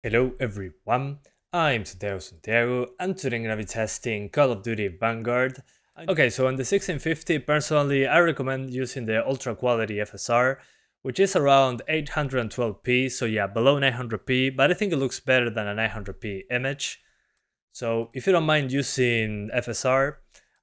Hello everyone, I'm Santiago and today I'm gonna be testing Call of Duty Vanguard. Okay, so on the 1650, personally I recommend using the ultra quality FSR, which is around 812p, so yeah, below 900p, but I think it looks better than a 900p image. So if you don't mind using FSR,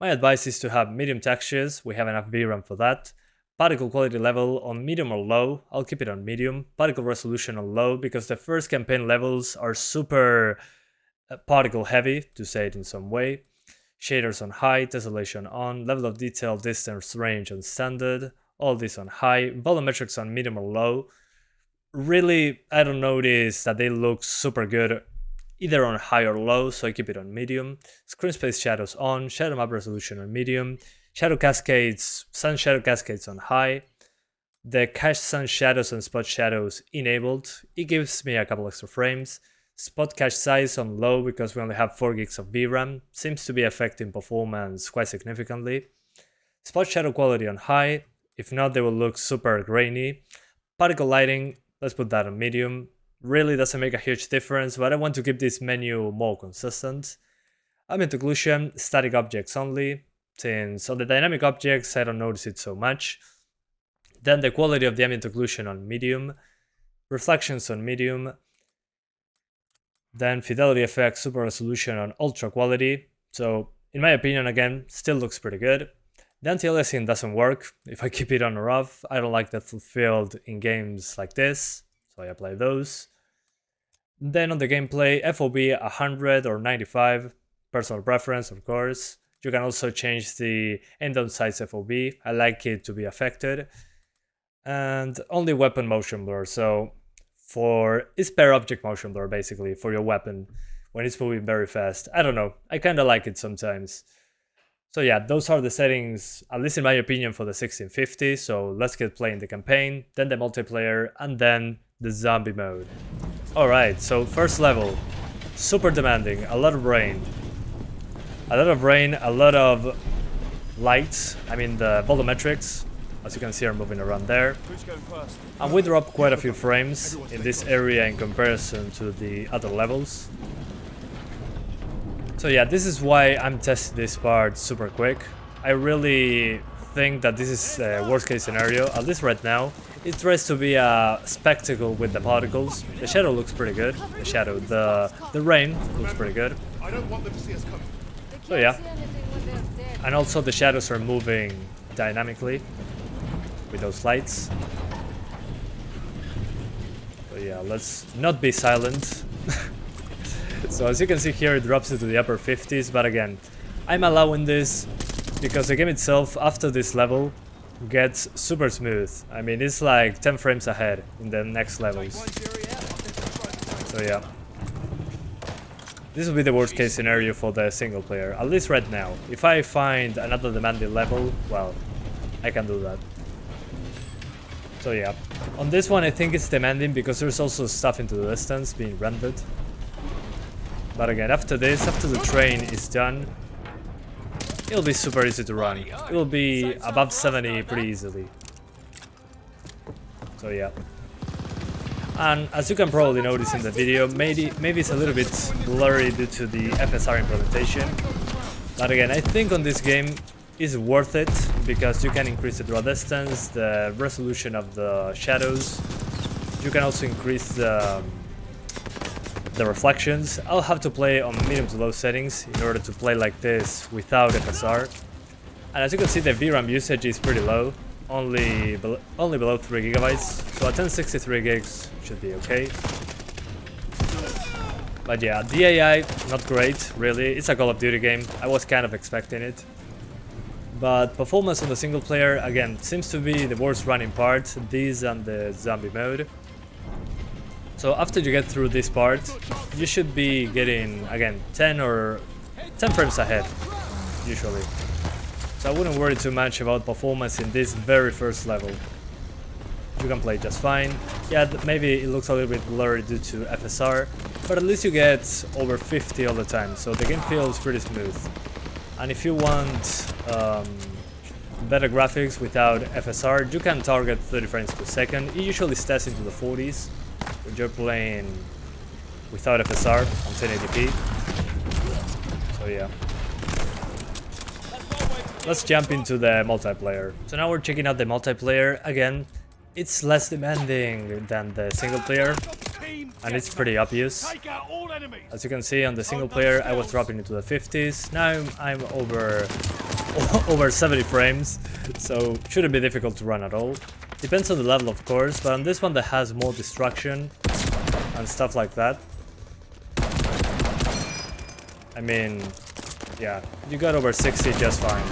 my advice is to have medium textures, we have enough VRAM for that. Particle quality level on medium or low, I'll keep it on medium. Particle resolution on low, because the first campaign levels are super particle heavy, to say it in some way. Shaders on high, tessellation on, level of detail, distance, range on standard, all this on high, volumetrics on medium or low. Really, I don't notice that they look super good either on high or low, so I keep it on medium. Screen space shadows on, shadow map resolution on medium. Shadow cascades, sun shadow cascades on high. The cache sun shadows and spot shadows enabled. It gives me a couple extra frames. Spot cache size on low because we only have 4 gigs of VRAM. Seems to be affecting performance quite significantly. Spot shadow quality on high. If not, they will look super grainy. Particle lighting, let's put that on medium. Really doesn't make a huge difference, but I want to keep this menu more consistent. Ambient occlusion, static objects only. Since on the dynamic objects I don't notice it so much. Then the quality of the ambient occlusion on medium, reflections on medium, then fidelity effect super resolution on ultra quality. So in my opinion, again, still looks pretty good. The anti-aliasing doesn't work if I keep it on or off. I don't like that fulfilled in games like this, so I apply those. Then on the gameplay, FOV 100 or 95, personal preference of course. You can also change the end on size FOV. I like it to be affected. And only weapon motion blur. So it's per object motion blur basically for your weapon when it's moving very fast. I don't know. I kind of like it sometimes. So yeah, those are the settings, at least in my opinion, for the 1650. So let's get playing the campaign, then the multiplayer, and then the zombie mode. Alright, so first level. Super demanding, a lot of rain. A lot of lights, I mean the volumetrics, as you can see are moving around there. And we drop quite a few frames in this area in comparison to the other levels. So yeah, this is why I'm testing this part super quick. I really think that this is the worst case scenario, at least right now. It tries to be a spectacle with the particles. The shadow looks pretty good. The rain looks pretty good. I don't want them to see us coming. So yeah, and also the shadows are moving dynamically with those lights. So yeah, let's not be silent. So as you can see here, it drops into the upper 50s, but again, I'm allowing this because the game itself, after this level, gets super smooth. I mean, it's like 10 frames ahead in the next levels. So yeah. This will be the worst case scenario for the single player, at least right now. If I find another demanding level, well, I can do that. So yeah, on this one I think it's demanding because there's also stuff into the distance being rendered. But again, after this, after the train is done, it'll be super easy to run. It will be above 70 pretty easily. So yeah. And as you can probably notice in the video, maybe it's a little bit blurry due to the FSR implementation. But again, I think on this game is worth it because you can increase the draw distance, the resolution of the shadows. You can also increase the reflections. I'll have to play on medium to low settings in order to play like this without FSR. And as you can see, the VRAM usage is pretty low. Only below 3 gigabytes, so at 1063 gigs should be okay. But yeah, the AI, not great, really. It's a Call of Duty game, I was kind of expecting it. But performance on the single player, again, seems to be the worst running part, this and the zombie mode. So after you get through this part, you should be getting, again, 10 frames ahead, usually. So I wouldn't worry too much about performance in this very first level. You can play just fine. Yeah, maybe it looks a little bit blurry due to FSR, but at least you get over 50 all the time, so the game feels pretty smooth. And if you want better graphics without FSR, you can target 30 frames per second. It usually stats into the 40s when you're playing without FSR on 1080p. So yeah. Let's jump into the multiplayer. So now we're checking out the multiplayer. Again, it's less demanding than the single player, and it's pretty obvious. As you can see on the single player, I was dropping into the 50s. Now I'm over 70 frames, so shouldn't be difficult to run at all. Depends on the level, of course, but on this one that has more destruction and stuff like that, I mean, yeah, you got over 60 just fine.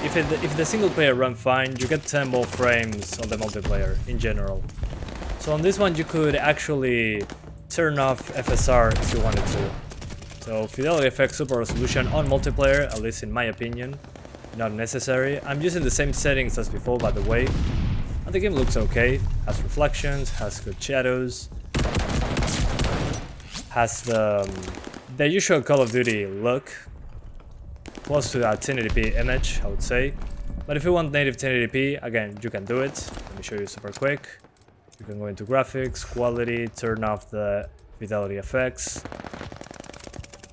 If the single player run fine, you get 10 more frames on the multiplayer in general. So on this one you could actually turn off FSR if you wanted to. So Fidelity FX Super Resolution on multiplayer, at least in my opinion, not necessary. I'm using the same settings as before, by the way. And the game looks okay, has reflections, has good shadows, has the usual Call of Duty look. Close to that 1080p image, I would say. But if you want native 1080p, again, you can do it. Let me show you super quick. You can go into graphics, quality, turn off the Fidelity FX.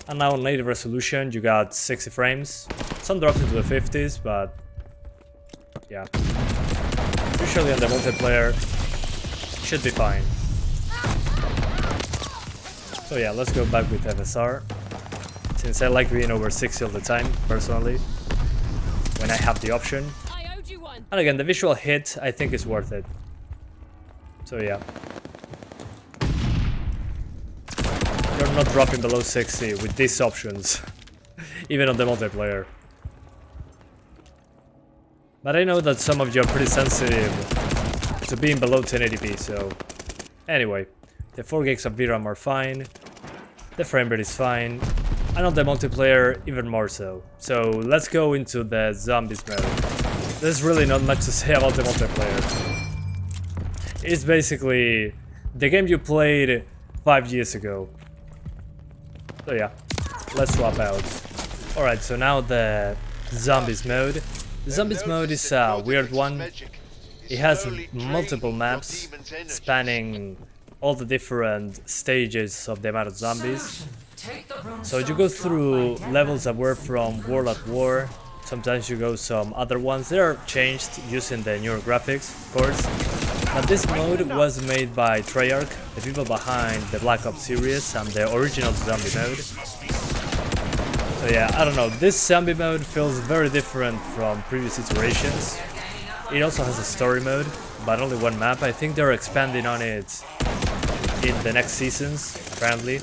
And now on native resolution, you got 60 frames. Some dropped into the 50s, but yeah. Usually on the multiplayer, should be fine. So yeah, let's go back with FSR. Since I like being over 60 all the time, personally, when I have the option. And again, the visual hit, I think is worth it. So yeah. You're not dropping below 60 with these options, even on the multiplayer. But I know that some of you are pretty sensitive to being below 1080p, so... Anyway, the 4 gigs of VRAM are fine, the frame rate is fine, and on the multiplayer, even more so. So let's go into the zombies mode. There's really not much to say about the multiplayer. It's basically the game you played 5 years ago. So yeah, let's swap out. Alright, so now the zombies mode. The zombies mode is a weird one. It has multiple maps spanning all the different stages of the amount of zombies. So you go through levels that were from World at War. Sometimes you go some other ones. They are changed using the newer graphics, of course. But this mode was made by Treyarch, the people behind the Black Ops series and the original zombie mode. So yeah, I don't know, this zombie mode feels very different from previous iterations. It also has a story mode, but only one map. I think they're expanding on it in the next seasons, apparently.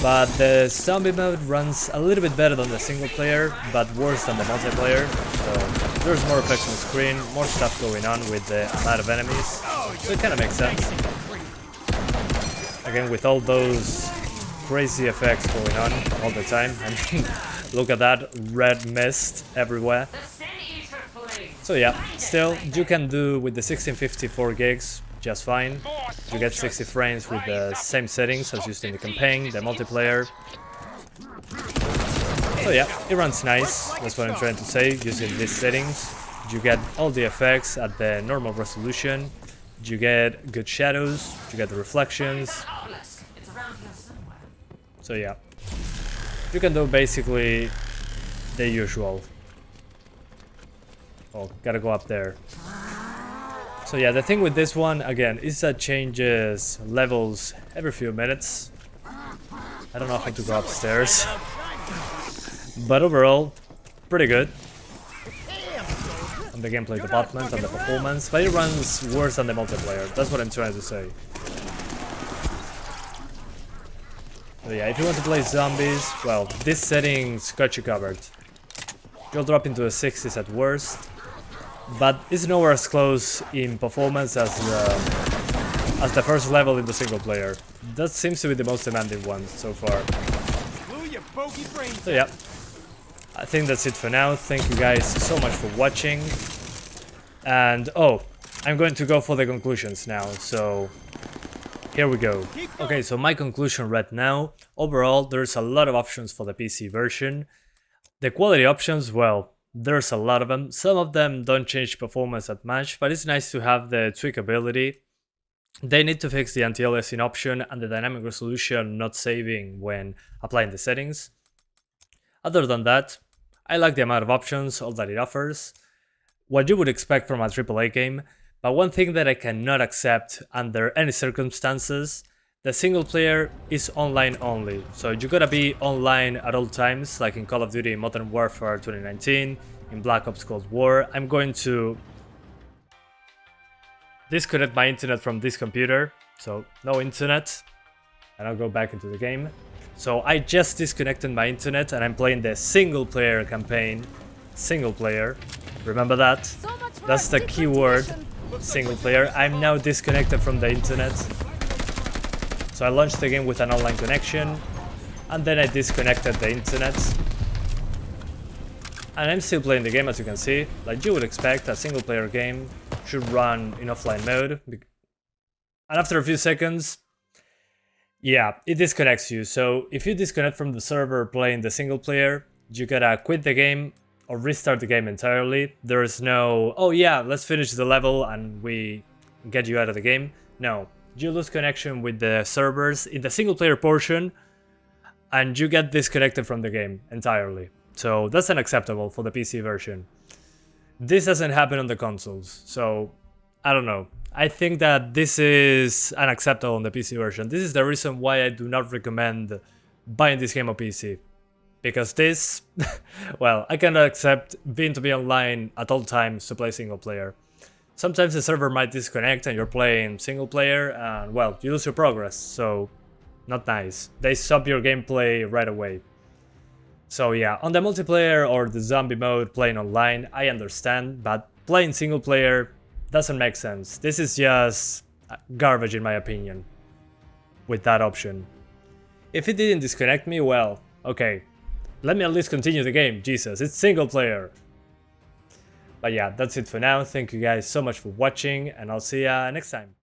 But the zombie mode runs a little bit better than the single player, but worse than the multiplayer. So there's more effects on the screen, more stuff going on with the amount of enemies. So it kind of makes sense. Again, with all those crazy effects going on all the time. I mean, look at that red mist everywhere. So yeah, still, you can do with the 1654 gigs just fine. You get 60 frames with the same settings as used in the campaign, the multiplayer. So yeah, it runs nice, that's what I'm trying to say, using these settings. You get all the effects at the normal resolution, you get good shadows, you get the reflections. So yeah, you can do basically the usual. Oh, gotta go up there. So yeah, the thing with this one, again, is that changes levels every few minutes. I don't know how to go upstairs. But overall, pretty good. On the gameplay department and the performance, but it runs worse than the multiplayer. That's what I'm trying to say. So yeah, if you want to play zombies, well, this settings got you covered. You'll drop into the 60s at worst. But it's nowhere as close in performance as the first level in the single player. That seems to be the most demanding one so far. So yeah, I think that's it for now. Thank you guys so much for watching. And oh, I'm going to go for the conclusions now, so here we go. Okay, so my conclusion right now. Overall, there's a lot of options for the PC version. The quality options, well, there's a lot of them. Some of them don't change performance that much, but it's nice to have the tweakability. They need to fix the anti-aliasing option and the dynamic resolution not saving when applying the settings. Other than that, I like the amount of options, all that it offers, what you would expect from a AAA game, but one thing that I cannot accept under any circumstances, the single player is online only, so you gotta be online at all times, like in Call of Duty Modern Warfare 2019, in Black Ops Cold War. I'm going to disconnect my internet from this computer, so no internet, and I'll go back into the game. So I just disconnected my internet and I'm playing the single player campaign. Single player, remember that? That's the keyword, single player. I'm now disconnected from the internet. So I launched the game with an online connection and then I disconnected the internet. And I'm still playing the game, as you can see. Like you would expect, a single player game should run in offline mode. And after a few seconds, yeah, it disconnects you. So if you disconnect from the server playing the single player, you gotta quit the game or restart the game entirely. There is no, oh yeah, let's finish the level and we get you out of the game. No, you lose connection with the servers in the single player portion and you get disconnected from the game entirely. So that's unacceptable for the PC version. This doesn't happen on the consoles, so I don't know. I think that this is unacceptable on the PC version. This is the reason why I do not recommend buying this game on PC. Because this, well, I cannot accept being to be online at all times to play single player. Sometimes the server might disconnect and you're playing single player and, well, you lose your progress, so not nice. They stop your gameplay right away. So yeah, on the multiplayer or the zombie mode playing online, I understand, but playing single player doesn't make sense. This is just garbage in my opinion, with that option. If it didn't disconnect me, well, okay, let me at least continue the game, Jesus, it's single player. But yeah, that's it for now, thank you guys so much for watching, and I'll see ya next time.